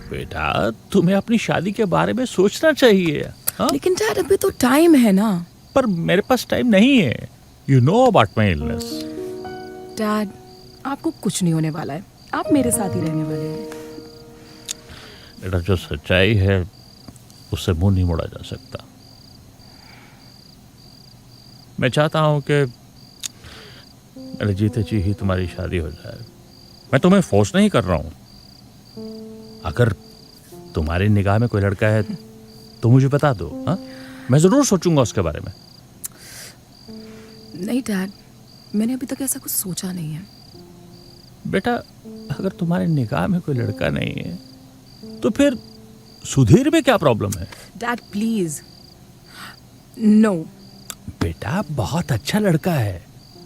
बेटा तुम्हें अपनी शादी के बारे में सोचना चाहिए। हाँ? लेकिन डैड अभी तो टाइम है ना। पर मेरे पास टाइम नहीं है। You know about my illness. Dad आपको कुछ नहीं होने वाला है, आप मेरे साथ ही रहने वाले हैं। बेटा जो सच्चाई है उससे मुंह नहीं मोड़ा जा सकता। मैं चाहता हूं कि मेरे जीते जी ही तुम्हारी शादी हो जाए। मैं तुम्हें फोर्स नहीं कर रहा हूं। अगर तुम्हारी निगाह में कोई लड़का है तो मुझे बता दो। हाँ, मैं जरूर सोचूंगा उसके बारे में। नहीं डैड, मैंने अभी तक ऐसा कुछ सोचा नहीं है। बेटा अगर तुम्हारी निगाह में कोई लड़का नहीं है तो फिर सुधीर में क्या प्रॉब्लम है? Dad please. नो। बेटा बहुत अच्छा लड़का है,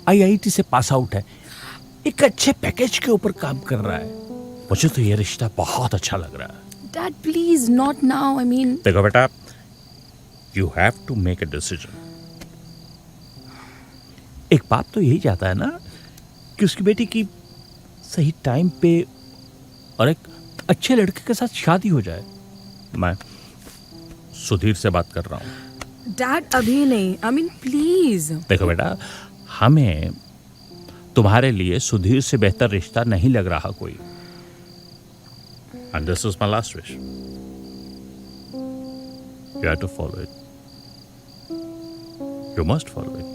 आईआईटी से पास आउट है, एक अच्छे पैकेज के ऊपर काम कर रहा है। मुझे तो ये रिश्ता बहुत अच्छा लग रहा है। Dad please not now, I mean. देखो बेटा, you have to make a decision. एक बाप तो यही चाहता है ना कि उसकी बेटी की सही टाइम पे और एक अच्छे लड़के के साथ शादी हो जाए। मैं सुधीर से बात कर रहा हूं। डैड अभी नहीं, आई मीन प्लीज। देखो बेटा, हमें तुम्हारे लिए सुधीर से बेहतर रिश्ता नहीं लग रहा कोई। And this is my last wish. You have to follow it. You must follow it.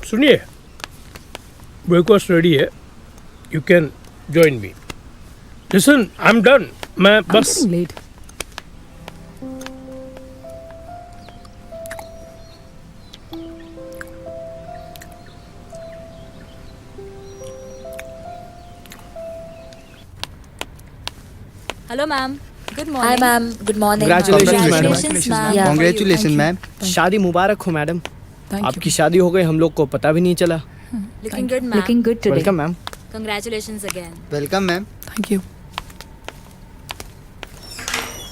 सुनिए, ब्रेकफास्ट रेडी है, you can join me. Listen, I am done. मैं बस late. Hello ma'am, good Hi morning. ma'am, good morning. Congratulations, ma'am. Yeah. Congratulations, ma'am. शादी मुबारक हो madam. Thank आपकी शादी हो गई, हम लोग को पता भी नहीं चला। Looking good ma'am. Looking good today. Welcome ma'am. Congratulations again. Welcome ma'am. Thank you.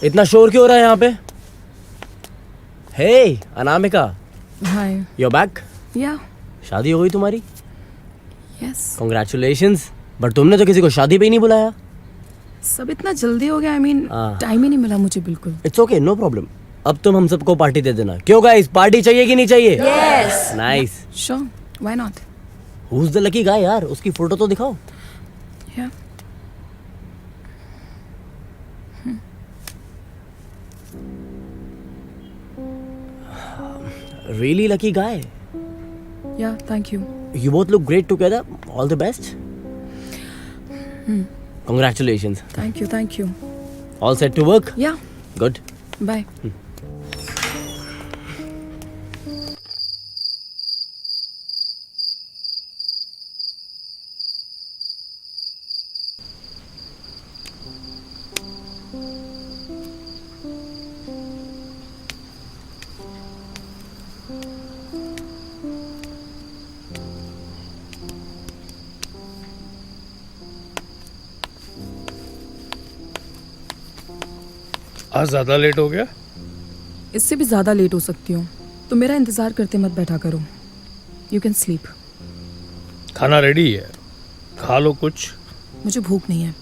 इतना शोर क्यों हो रहा है यहाँ पे? हे अनामिका, हाय। you're back? या शादी हो गई तुम्हारी? यस। Congratulations. बट तुमने तो किसी को शादी पे ही नहीं बुलाया। सब इतना जल्दी हो गया, आई मीन हाँ। टाइम ही नहीं मिला मुझे बिल्कुल। It's okay, no problem. अब तुम हम सबको पार्टी दे देना। क्यों गाइस, पार्टी चाहिए कि नहीं चाहिए? Yes. Nice. Sure, why not. Who is the lucky guy यार? उसकी फोटो तो दिखाओ। या really lucky guy. Yeah thank you. You both look great together. All the best. Congratulations. Thank you, thank you. All set to work? Yeah Good. Bye. आज ज़्यादा late हो गया। इससे भी ज़्यादा लेट हो सकती हूँ, तो मेरा इंतज़ार करते मत बैठा करो। You can sleep. खाना रेडी है, खा लो कुछ। मुझे भूख नहीं है।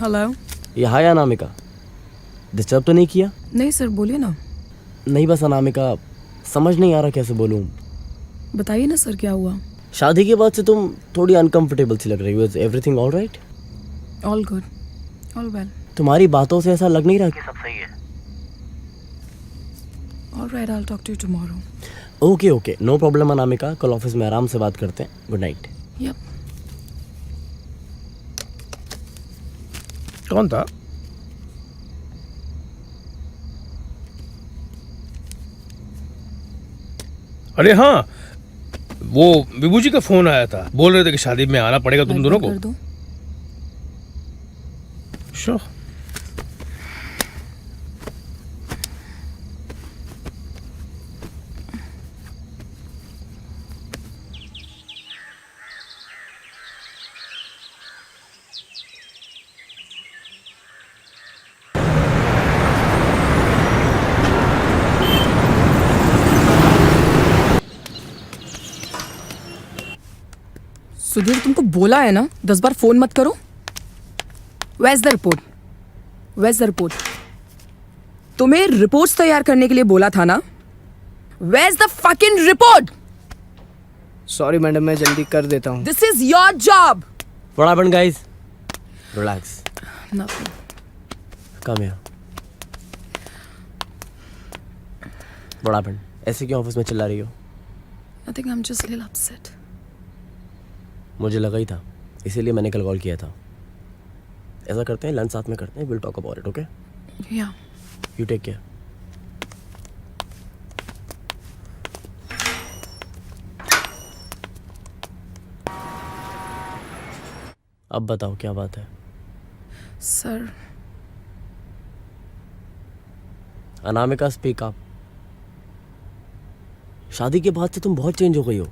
हेलो। ये हाय अनामिका, डिस्टर्ब तो नहीं किया? नहीं सर, बोलिए ना। नहीं बस अनामिका, समझ नहीं आ रहा कैसे बोलूँ। बताइए ना सर, क्या हुआ? शादी के बाद से तुम थोड़ी अनकंफर्टेबल सी लग रही हो। Is everything all right? All good, all well. तुम्हारी बातों से ऐसा लग नहीं रहा कि सब सही है। All right, I will talk to you tomorrow. Okay okay, no problem Anamika, कल ऑफिस में आराम से बात करते हैं। Good night. यप। कौन था? अरे हाँ, वो विभू जी का फोन आया था, बोल रहे थे कि शादी में आना पड़ेगा तुम दोनों को। कर दो। श्योर। सुधीर, तुमको बोला है ना 10 बार फोन मत करो। Where's the report? Where's the report? तुम्हें रिपोर्ट्स तैयार करने के लिए बोला था ना? Where's the fucking report? Sorry madam, मैं जल्दी कर देता हूँ। This is your job. What happened guys? Relax. Nothing. Come here. What happened? ऐसे क्यों ऑफिस में चिल्ला रही हो? Nothing. I'm just a little upset. मुझे लगा ही था, इसीलिए मैंने कल कॉल किया था। ऐसा करते हैं, लंच साथ में करते हैं। Will talk about it, okay? Yeah. You take care. अब बताओ क्या बात है? Sir. Anamika speak up. शादी के बाद से तुम बहुत चेंज हो गई हो।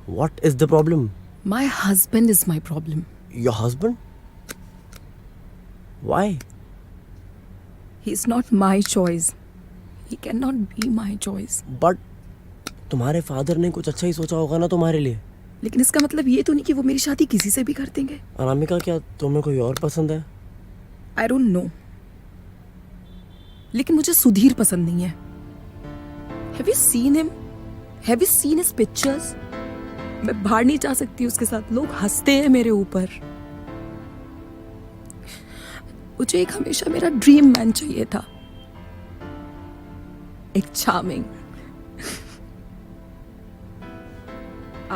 What is the problem? My husband is my problem. Your husband? Why? He's not my choice. He cannot be my choice. But तुम्हारे फादर ने कुछ अच्छा ही सोचा होगा ना तुम्हारे लिए। लेकिन इसका मतलब ये तो नहीं कि वो मेरी शादी किसी से भी कर देंगे। अनामिका, क्या तुम्हें कोई और पसंद है? I don't know. लेकिन मुझे सुधीर पसंद नहीं है। Have you seen him? Have you seen his pictures? मैं बाहर नहीं जा सकती उसके साथ, लोग हंसते हैं मेरे ऊपर। मुझे एक हमेशा मेरा ड्रीम मैन चाहिए था, एक चार्मिंग।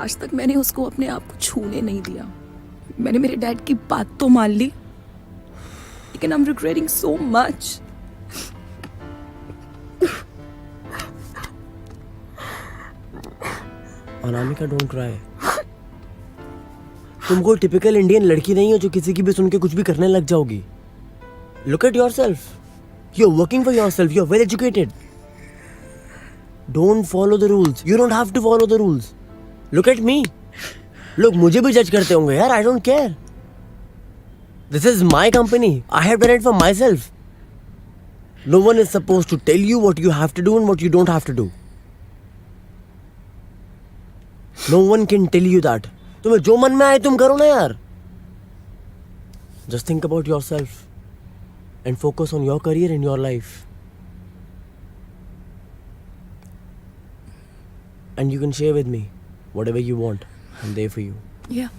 आज तक मैंने उसको अपने आप को छूने नहीं दिया। मैंने मेरे डैड की बात तो मान ली, लेकिन I am regretting so much. Anamika, don't cry. तुम कोई टिपिकल इंडियन लड़की नहीं हो जो किसी की भी सुन के कुछ भी करने लग जाओगी। Look at yourself, you are working for yourself, you are well educated. Don't follow the rules, you don't have to follow the rules. Look at me, लोग मुझे भी जज करते होंगे यार, I don't care. This is my company, I have done it for my self. No one is suppose to tell you what you have to do and what you don't have to do. No one can tell you that. तुम्हें जो मन में आए तुम करो ना यार। Just think about yourself and focus on your career and your life. And you can share with me whatever you want. I'm there for you. Yeah.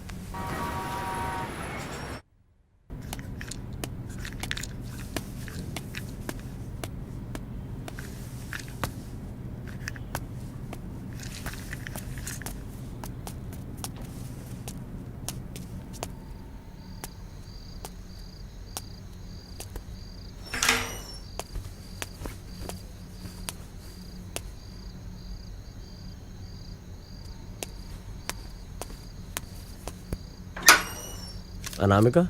Anamika,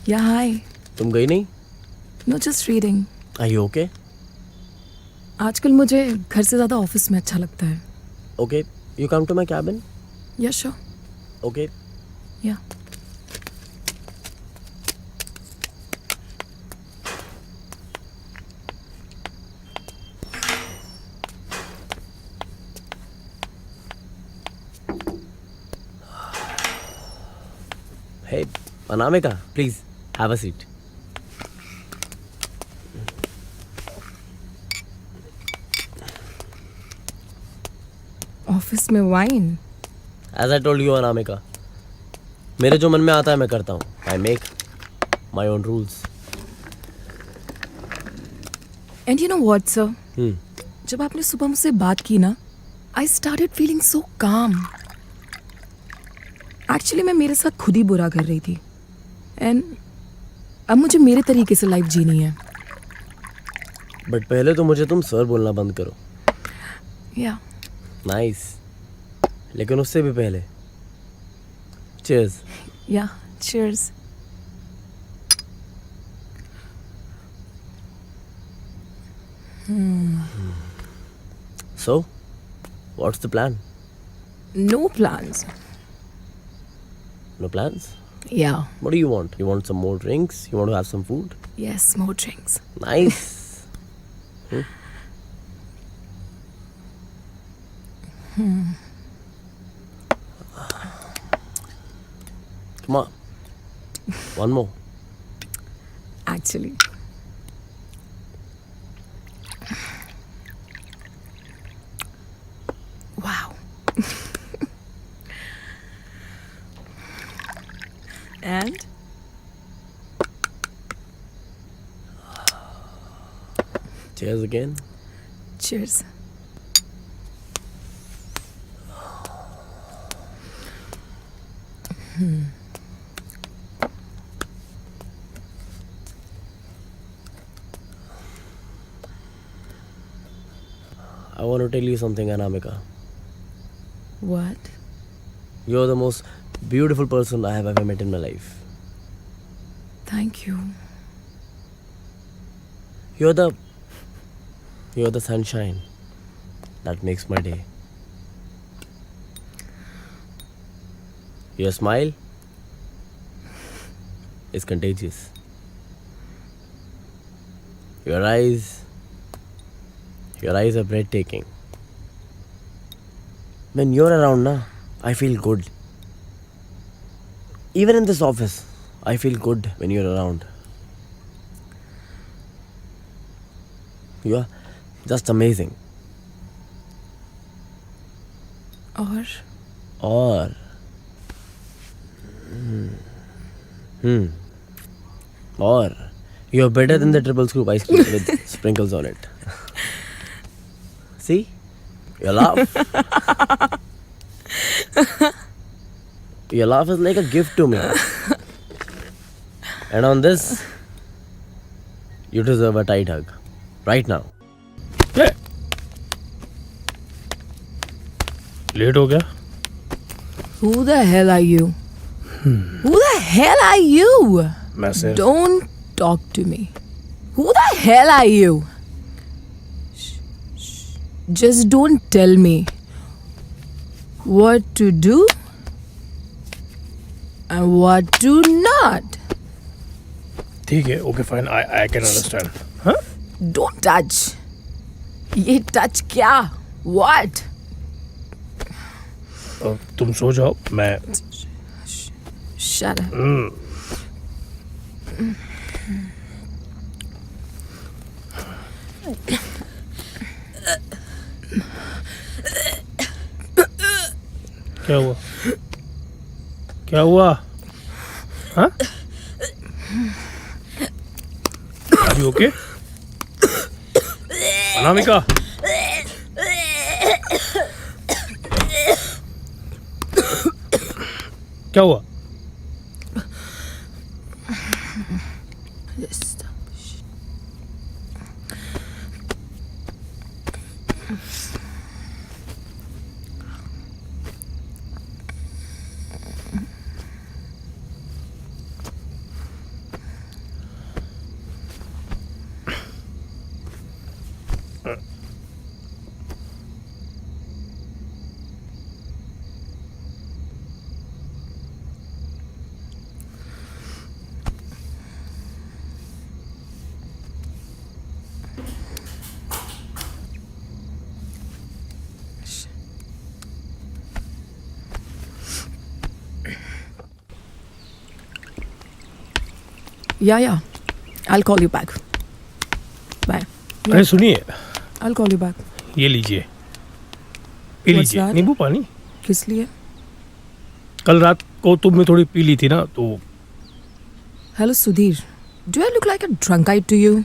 Yeah, hi. तुम गई नहीं? No, just reading. Are you okay? आजकल मुझे घर से ज़्यादा office में अच्छा लगता है। Okay, you come to my cabin. Yeah, sure. Okay. Yeah. Hey, Anamika, please have a seat. Office में wine. As I told you, Anamika, मेरे जो मन में आता है मैं करता हूँ. I make my own rules. And you know what sir, Hmm. जब आपने सुबह मुझसे बात की ना, आई स्टार्टेड फीलिंग सो काम. एक्चुअली मैं मेरे साथ खुद ही बुरा कर रही थी. एंड अब मुझे मेरे तरीके से लाइफ जीनी है. बट पहले तो मुझे तुम सर बोलना बंद करो. या नाइस. लेकिन उससे भी पहले cheers. Yeah cheers. So, what's the plan? No plans. No plans? या What do you want? You want some more drinks? You want to have some food? Yes, more drinks. Nice. Come on. One more. Actually. Wow. And Cheers again. cheers. I want to tell you something, Anamika. What? You're the most beautiful person I have ever met in my life. Thank you. You're the sunshine that makes my day. Your smile is contagious. Your eyes are breathtaking. When you're around, na, I feel good. Even in this office, I feel good when you're around. You are just amazing. Or Or or you're better than the triple scoop ice cream with sprinkles on it. See? Your laugh. Your laugh is like a gift to me. And on this, you deserve a tight hug. Right now. Late हो गया. who the hell are you? Who the hell are you? मैं सिर्फ Don't talk to me. Who the hell are you? Just don't tell me what to do and what to not. ठीक है. Okay, fine. I can understand. हाँ? Don't touch. ये touch क्या? What? तुम सो जाओ. मैं Shut up. क्या हुआ? क्या हुआ? हाँ? Are you okay? अनामिका. क्या हुआ? Stop. Yeah. I'll call you back. Bye. अरे सुनिए. I'll call you back. ये लीजिए. पी What's लीजिए that? नींबू पानी। किस लिए? कल रात को तुमने थोड़ी पी ली थी ना, तो Hello Sudhir, do I look like a drunkard to you?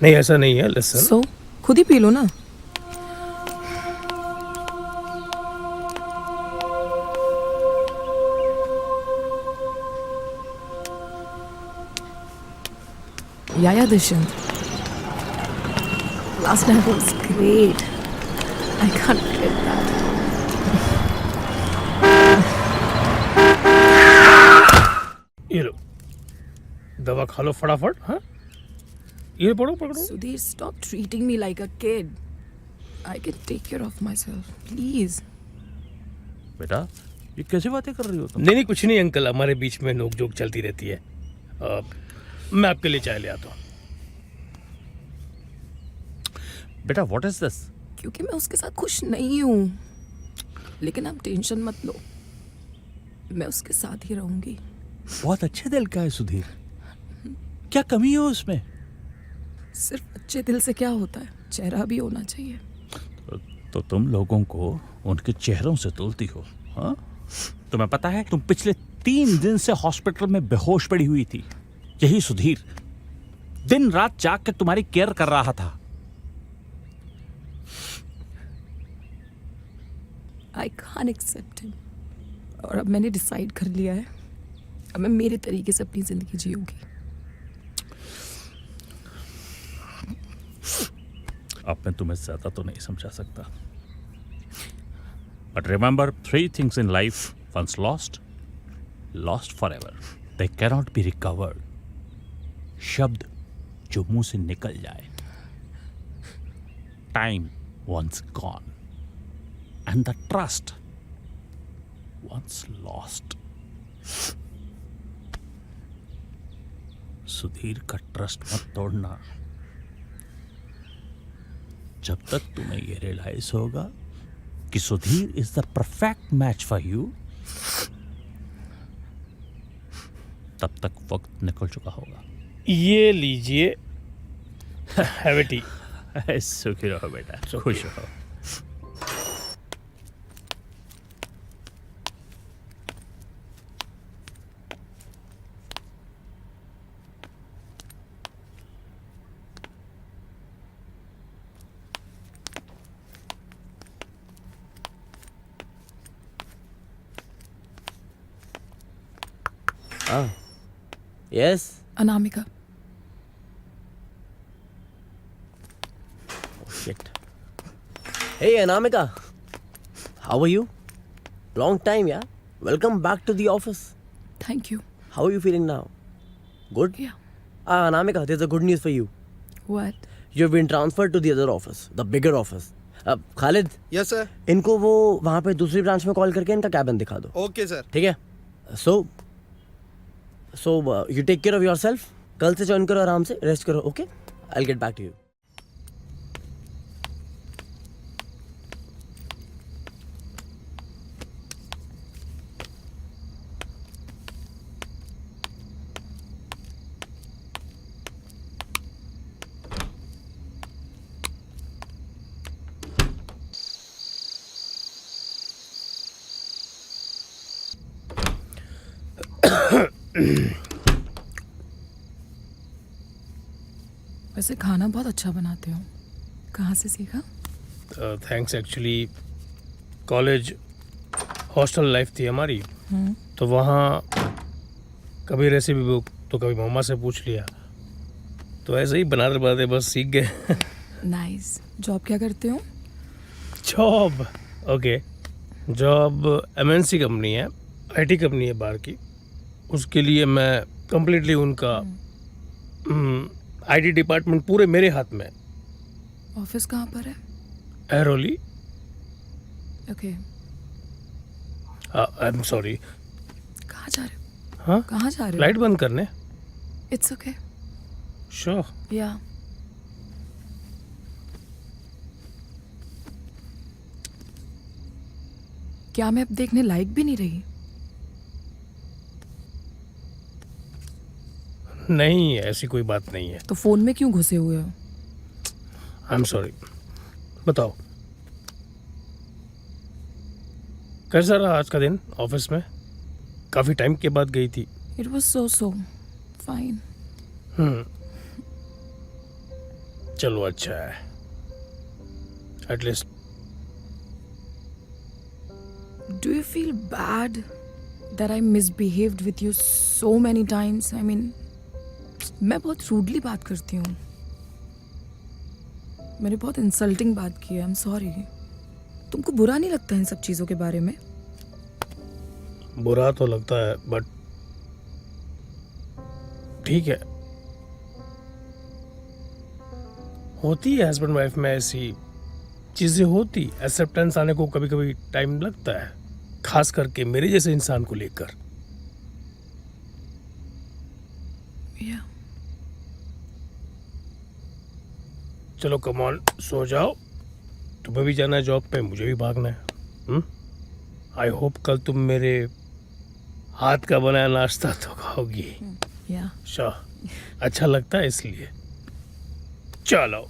नहीं ऐसा नहीं है। लिसन, So खुद ही पी लो ना। Yeah, Dishant. Last night was great. I can't forget that. ये लो दवा खा लो फटाफट। हाँ, ये पकड़ो। Sudhir, stop treating me like a kid. I can take care of myself. Please. बेटा ये कैसी बातें कर रही हो तुम? नहीं कुछ नहीं अंकल, हमारे बीच में नोक जोक चलती रहती है। मैं आपके लिए चाय ले आता हूँ। बेटा व्हाट इज दिस? क्योंकि मैं उसके साथ खुश नहीं हूँ। लेकिन आप टेंशन मत लो, मैं उसके साथ ही रहूंगी। बहुत अच्छे दिल का है सुधीर, क्या कमी है उसमें? सिर्फ अच्छे दिल से क्या होता है, चेहरा भी होना चाहिए। तो तुम लोगों को उनके चेहरों से तुलती हो? हाँ, तुम्हें पता है तुम पिछले 3 दिन से हॉस्पिटल में बेहोश पड़ी हुई थी। यही सुधीर दिन रात जाग कर तुम्हारी केयर कर रहा था। I can't accept him. और अब मैंने डिसाइड कर लिया है, अब मैं मेरे तरीके से अपनी जिंदगी जीऊंगी। अब मैं तुम्हें ज्यादा तो नहीं समझा सकता, but remember 3 things in life, once lost, lost forever. They cannot be recovered. शब्द जो मुंह से निकल जाए, time once gone, and the trust once lost. Sudhir का ट्रस्ट मत तोड़ना। जब तक तुम्हें ये रियलाइज होगा कि Sudhir is the perfect match for you, तब तक वक्त निकल चुका होगा। ये लीजिए, हैव टी। सुखी रहो बेटा, खुश रहो। Yes. Anamika. Oh shit. Hey Anamika, how are you? Long time, yeah. Welcome back to the office. Thank you. How are you feeling now? Good. या Anamika, there's a good news for you. What? You've been transferred to the other office, the bigger office. Khalid, yes sir. इनको वो वहाँ पे दूसरी branch में call करके इनका cabin दिखा दो। Okay sir. ठीक है? So you take care of yourself. कल से ज्वाइन करो, आराम से रेस्ट करो। Okay, I'll get back to you. वैसे खाना बहुत अच्छा बनाते हो, कहाँ से सीखा? Thanks. Actually college hostel life थी हमारी, तो वहाँ कभी रेसिपी बुक तो कभी मम्मा से पूछ लिया, तो ऐसे ही बनाते बनाते बस सीख गए। नाइस। जॉब क्या करते हो? Job? Okay, job MNC company है, आईटी कंपनी है बाहर की। उसके लिए मैं कंप्लीटली उनका आईटी डिपार्टमेंट पूरे मेरे हाथ में। ऑफिस कहाँ पर है? Airoli. Okay. I am sorry. कहाँ जा रहे हो? हाँ, कहाँ जा रहे हो? लाइट बंद करने। It's okay. श्योर। या क्या मैं अब देखने लायक भी नहीं रही? नहीं, ऐसी कोई बात नहीं है। तो फोन में क्यों घुसे हुए हो? I am sorry. बताओ। कैसा रहा आज का दिन ऑफिस में? काफी टाइम के बाद गई थी। It was so fine. चलो अच्छा है, at least. Do you feel bad that I misbehaved with you so many times? I mean, मैं बहुत रूडली बात करती हूँ, मैंने बहुत इंसल्टिंग बात की है। I am sorry. तुमको बुरा नहीं लगता इन सब चीज़ों के बारे में? बुरा तो लगता है, बट ठीक है, होती है हस्बैंड वाइफ में ऐसी चीजें होती। एक्सेप्टेंस आने को कभी कभी टाइम लगता है, खास करके मेरे जैसे इंसान को लेकर। Yeah. चलो कम ऑन, सो जाओ। तुम्हें भी जाना है जॉब पे, मुझे भी भागना है। आई होप कल तुम मेरे हाथ का बनाया नाश्ता तो खाओगी। Yeah. श्योर, अच्छा लगता है इसलिए। चलो।